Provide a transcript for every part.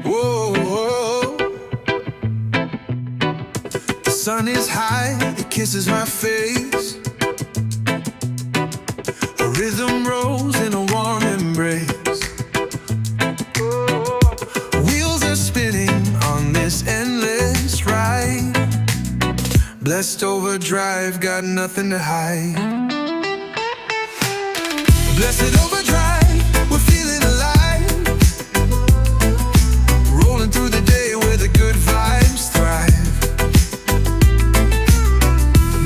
Whoa, whoa. The sun is high, it kisses my face. A rhythm rolls in a warm embrace. Wheels are spinning on this endless ride. Blessed overdrive, got nothing to hide. Blessed overdrive, we're feeling alive. Rolling through the day where the good vibes thrive.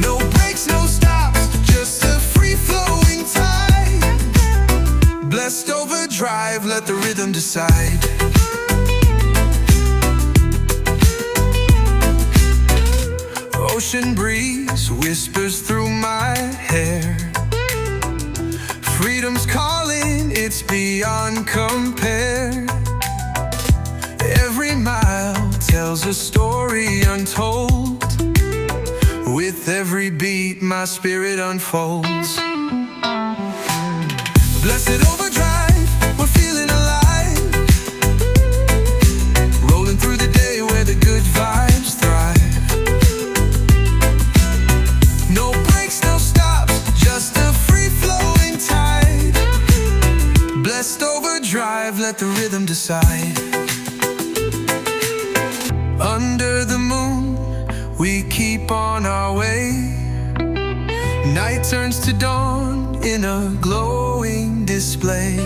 No breaks, no stops, just a free-flowing tide. Blessed overdrive, let the rhythm decide. Ocean breeze whispers through my hair. Freedom's calling, it's beyond compare. Every mile tells a story untold. With every beat my spirit unfolds. Blessed overdrive, we're feeling alive. Rolling through the day where the good vibes thrive. No breaks, no stops, just a free-flowing tide. Blessed overdrive, let the rhythm decide. Under the moon, we keep on our way. Night turns to dawn in a glowing display.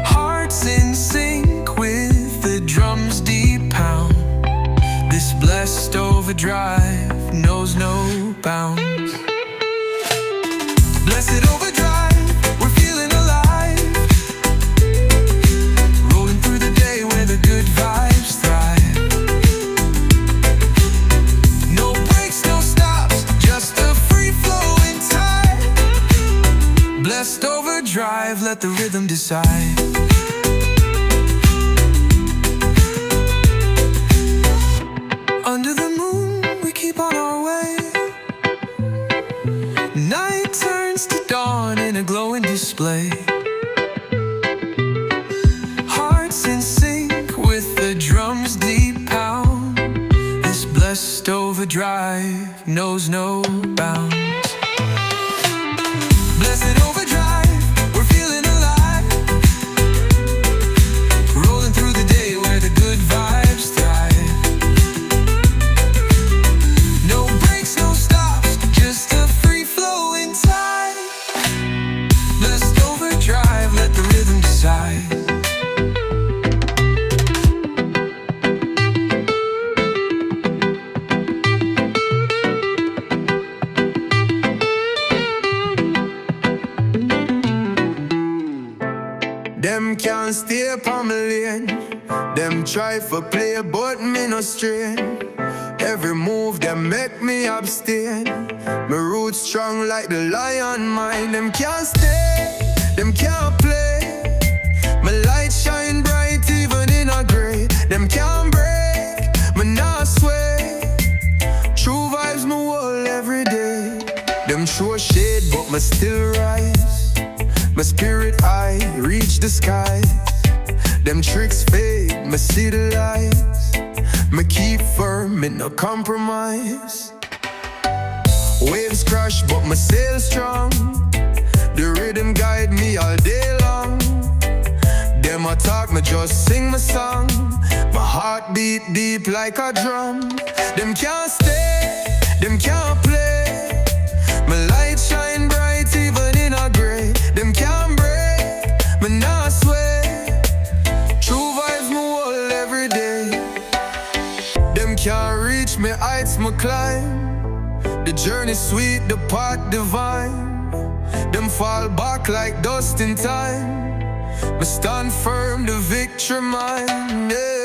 Hearts in sync with the drum's deep pound. This blessed overdrive knows no bounds. Blessed overdrive, we're feeling alive. Rolling through the day where the good vibes thrive. No breaks, no stops, just a free-flowing tide. Blessed overdrive, let the rhythm decide. Under the moon, we keep on our way. Night turns to dawn in a glowing display. Hearts in sync with the drum's deep pound. This blessed overdrive knows no bounds. Blessed overdrive, we're feeling alive. Rolling through the day where the good vibes thrive. No breaks, no stops, just a free-flowing tide. Blessed overdrive, let the rhythm decide. Them can't stay upon my lane. Them try for play, but me no strain. Every move them make me abstain. My roots strong like the lion mine. Them can't stay, them can't play. My light shine bright even in a gray. Them can't break, me not sway. True vibes my wall every day. Them show shade but me still rise. My spirit high, reach the skies. Them tricks fade, me see the lights. Me keep firm, me no compromise. Waves crash, but my sail strong. The rhythm guide me all day long. Them a talk, me just sing my song. My heart beat deep like a drum. Them can't stay, them can't play. My light shine bright even in a gray. Them can't break, me not sway. True vibes my wall every day. Them can't reach me heights me climb. The journey sweet, the path divine. Them fall back like dust in time. Me stand firm, the victory mine, yeah.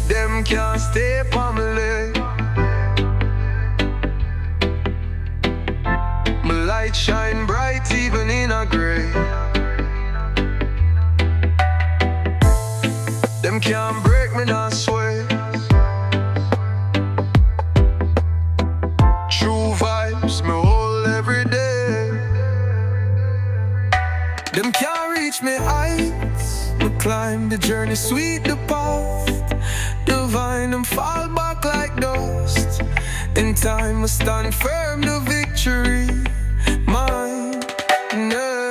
Them can't stay upon my leg. shine bright even in a gray. Them can't break me, not sway. True vibes me hold every day. Them can't reach me heights. We climb the journey, sweet the path. Divine them fall back like dust. In time we stand firm, the victory mine. Yeah.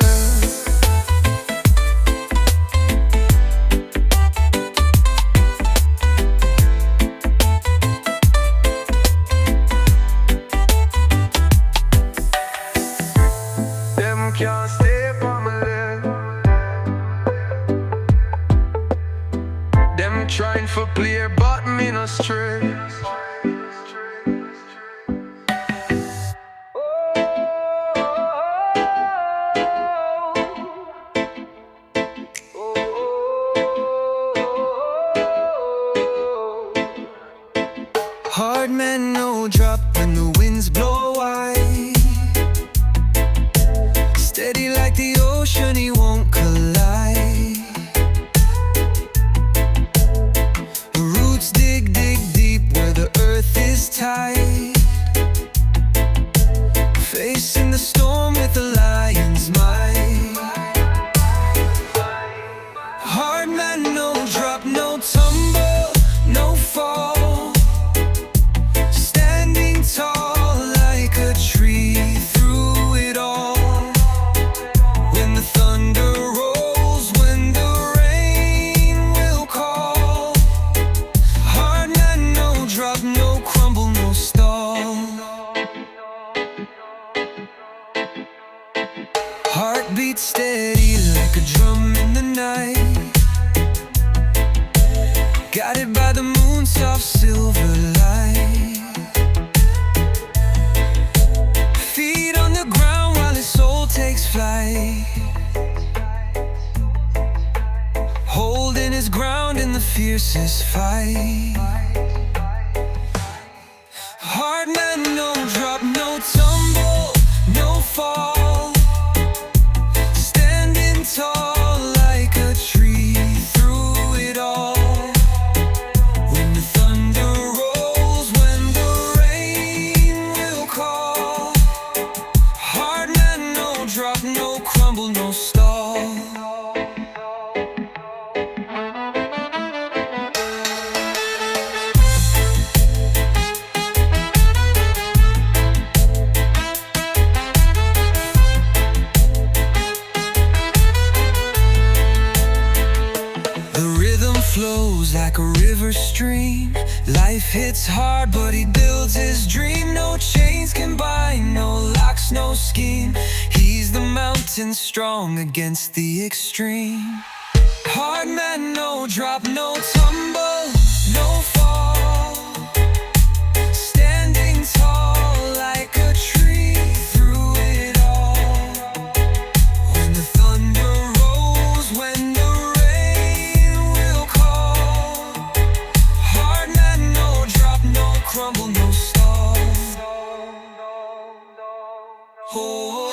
Them can't stay on my leg. Them trying for clear, but me no straight. Hard man, no drop when the winds blow wide. Steady like the ocean, he won't collide. Roots dig deep where the earth is tight. Facing the storm with a lion's might. Hard man, no drop, no tumble, no fall. Standing tall like a tree through it all. When the thunder rolls, when the rain will call. Hard man, no drop, no crumble, no stall. Heartbeat steady like a drum in the night. Guided by the moon's soft silver light. Feet on the ground while his soul takes flight. Holding his ground in the fiercest fight. Hard man, no drop, no tumble, no fall. Standing tall like a tree through it all. When the thunder rolls, when the rain will call. Hard man, no drop, no crumble, no stall. The rhythm flows like a river stream. Life hits hard, but he builds his dream. No chains can bind, no locks, no scheme. He's the mountain strong against the extreme. Hard man, no drop, no tumble, no fall. Standing tall like a tree through it all. When the thunder rolls, when the rain will call. Hard man, no drop, no crumble, no stall. Oh.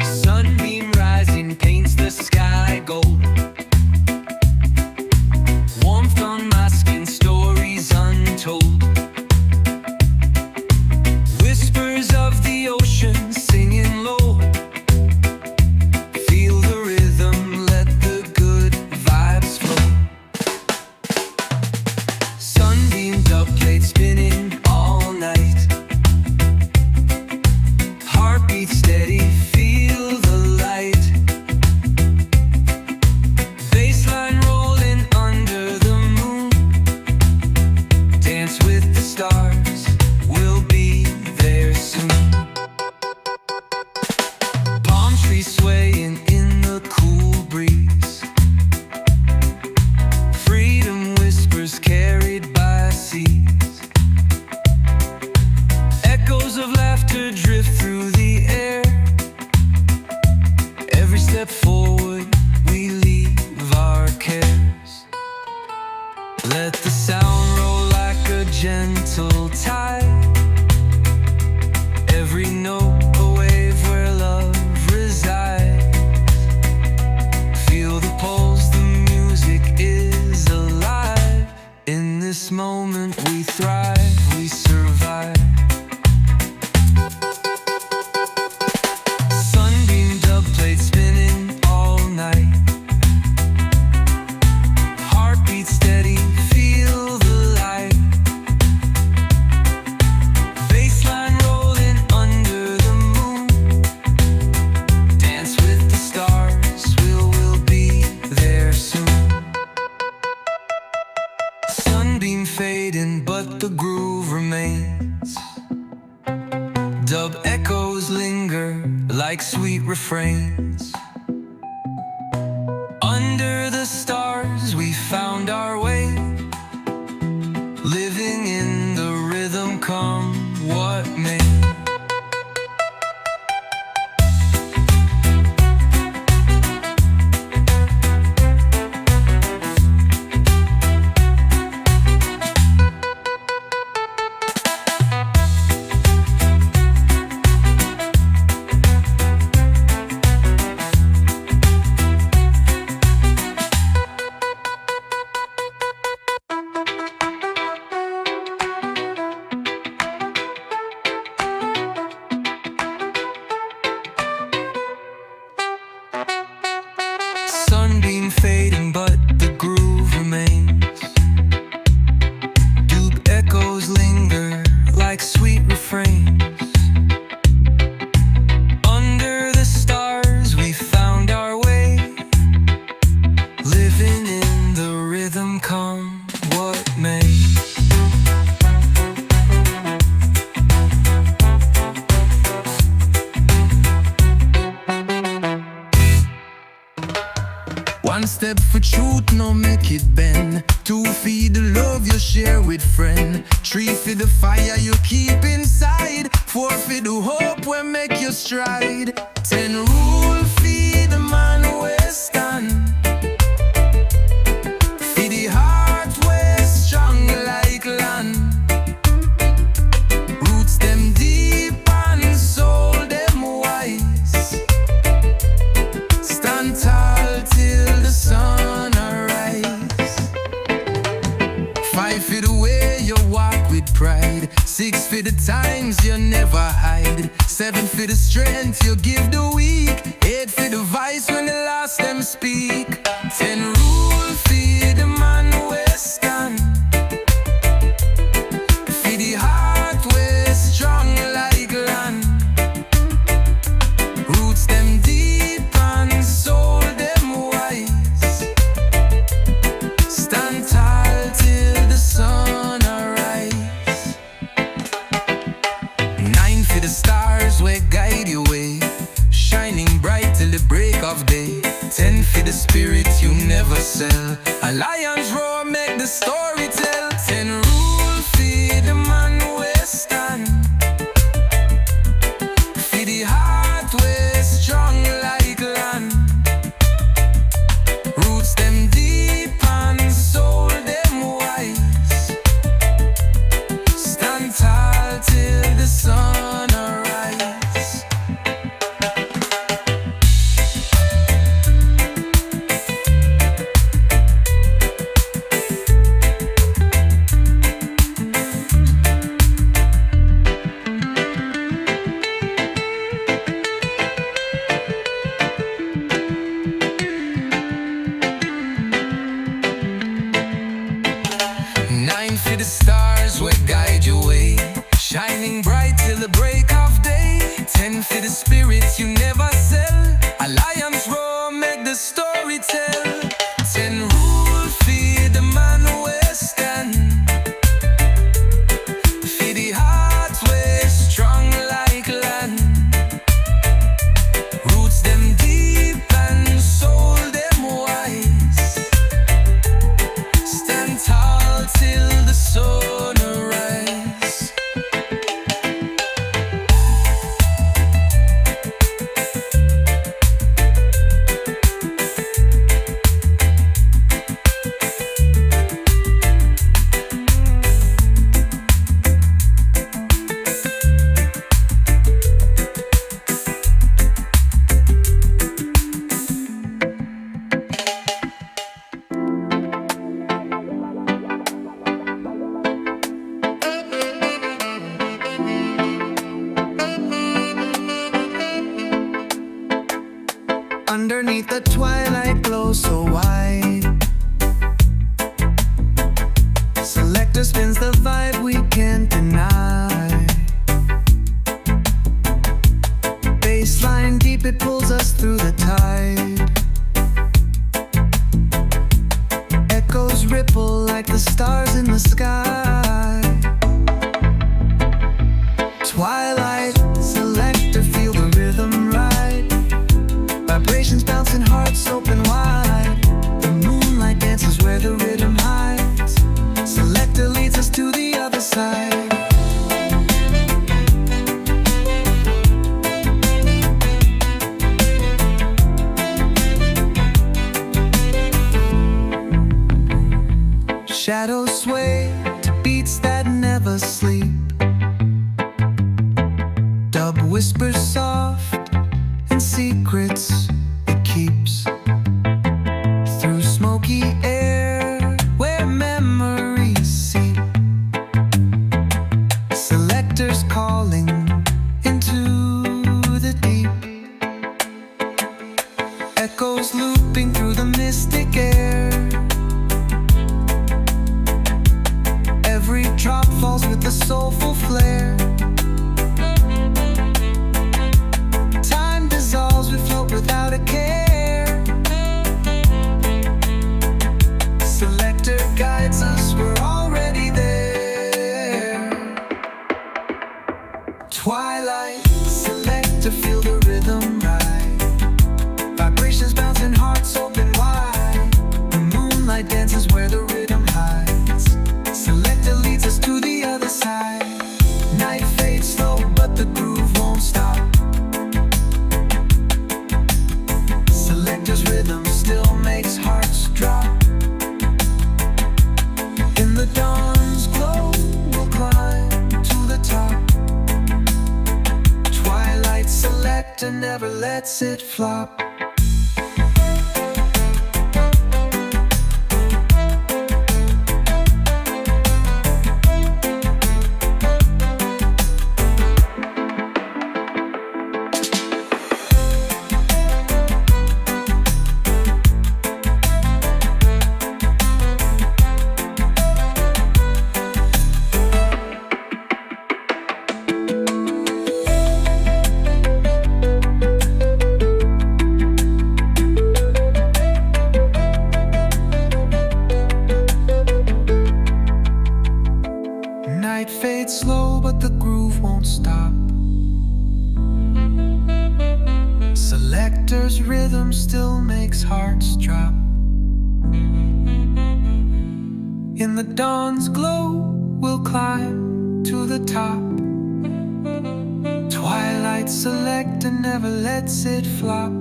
Sunbeam rising paints the sky gold. Warmth on my skin, stories untold. Whispers of the ocean singing low. Feel the rhythm, let the good vibes flow. Sunbeam dubplate spinning all night. Heartbeat steady, feel the light. Bassline rolling under the moon. Dance with the stars, we'll be there soon. Palm trees swaying in the cool breeze. Freedom like sweet refrains. Under the stars we found our way, living in the rhythm, come what may. Sunbeam fading, but the groove remains. Dub echoes linger like sweet refrains. Under the stars we found our way, living in the rhythm, come what may. One step for truth, no make it bend. 2 feet the love you share with friend. 3 for the fire you keep inside. 4 for the hope we make you stride. 10 rule for the man who stand. For the heart we strong like land. Roots them deep and soul them wise. Stand tall till the sun arise. 5 for the way you walk with pride. 6 for the times you never hide. 7 for the strength you give the weak. 8 for the voice when the last them speak. 10 rule for the man who stand. For the heart we strong like land. Roots them deep and soul them wise. Stand tall till the sun arise. 9 for the stars we guide your way, shining bright till the break of day. 10 for the spirit you never sell. A lion's roar make the story tell. 10 rule for the man who stand. For the heart we strong like land. Roots them deep and soul them wise. Stand tall till the sun arise. Nine for the stars will guide your way, shining bright till the break of day. 10 for the spirit you never sell. A lion's roar make the story tell. 10 rule for the man who stand. For the heart we strong like land. Roots them deep and soul them wise. Stand tall till the sun arise. Underneath the twilight glow so wide, Selector spins the vibe we can't deny. Bassline deep, it pulls us through the tide. Echoes ripple like the stars in the sky. Twilight, Selector, feel the rhythm rise. Shadows sway to beats that never sleep. Dub whispers soft and secrets it keeps. Through smoky air where memories seep. Selectors calling into the deep. Echoes looping through the mystic air. Every drop falls with a soulful flare. Time dissolves, we float without a care. Selector guides us, we're already there. Twilight, Selector, feel the rhythm ride. Vibrations bouncing, hearts open wide. The moonlight dances where the rhythm hides. Selector leads us to the other side. Night fades slow, but the groove won't stop. Selector's rhythm still makes hearts drop. In the dawn's glow, we'll climb to the top. Twilight, Selector never lets it flop. Night fades slow, but the groove won't stop. Selector's rhythm still makes hearts drop. In the dawn's glow, we'll climb to the top. Twilight, Selector never lets it flop.